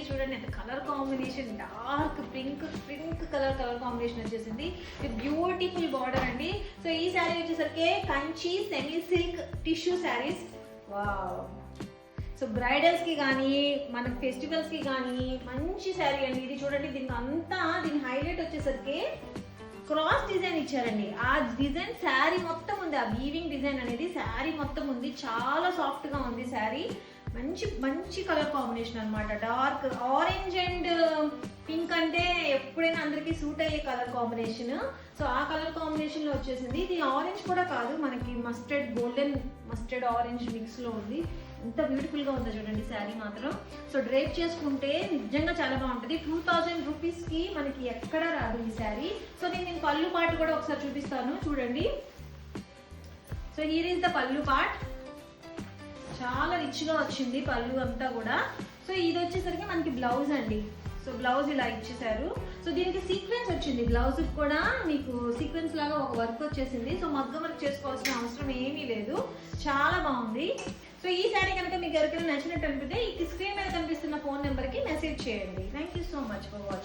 చూడండి ఎంత colour combination, dark pink colour combination వచ్చేసింది విత్ బ్యూటిఫుల్ బార్డర్ అండి. సో ఈ శారీ వచ్చేసరికి Kanchi semi silk tissue saris. Wow. So bridals కి కానీ మన ఫెస్టివల్స్ కి కానీ మంచి శారీ అండి ఇది. చూడండి దీని హైలైట్ వచ్చేసరికి క్రాస్ డిజైన్ ఇచ్చారండి. ఆ డిజైన్ శారీ మొత్తం ఉంది, ఆ వీవింగ్ డిజైన్ అనేది శారీ మొత్తం ఉంది. చాలా సాఫ్ట్ గా ఉంది శారీ. మంచి కలర్ కాంబినేషన్ అనమాట. డార్క్ ఆరెంజ్ అండ్ పింక్ అంటే ఎప్పుడైనా అందరికి సూట్ అయ్యే కలర్ కాంబినేషన్. సో ఆ కలర్ కాంబినేషన్ లో వచ్చేసింది. ఇది ఆరెంజ్ కూడా కాదు, మనకి గోల్డెన్ మస్టర్డ్ ఆరెంజ్ మిక్స్ లో ఉంది. ఎంత బ్యూటిఫుల్ గా ఉందో చూడండి శారీ మాత్రం. సో డ్రేప్ చేసుకుంటే నిజంగా చాలా బాగుంటుంది. 2000 రూపీస్ కి మనకి ఎక్కడ రాదు ఈ శారీ. సో నేను పళ్ళు పార్ట్ కూడా ఒకసారి చూపిస్తాను చూడండి. సో హియర్ ఈస్ ద పళ్ళు పార్ట్. చాలా రిచ్ గా వచ్చింది పళ్ళు అంతా కూడా. సో ఇది వచ్చేసరికి మనకి బ్లౌజ్ అండి. సో బ్లౌజ్ ఇలా ఇచ్చేసారు. సో దీనికి సీక్వెన్స్ వచ్చింది, బ్లౌజ్ కూడా మీకు సీక్వెన్స్ లాగా ఒక వర్క్ వచ్చేసింది. సో మగ్గ వర్క్ చేసుకోవాల్సిన అవసరం ఏమీ లేదు, చాలా బాగుంది. సో ఈ శారీ కనుక మీకు ఎవరికైనా నచ్చినట్టు అనిపితే ఈ స్క్రీన్ మీద కనిపిస్తున్న ఫోన్ నెంబర్కి మెసేజ్ చేయండి. Thank you so much for watching.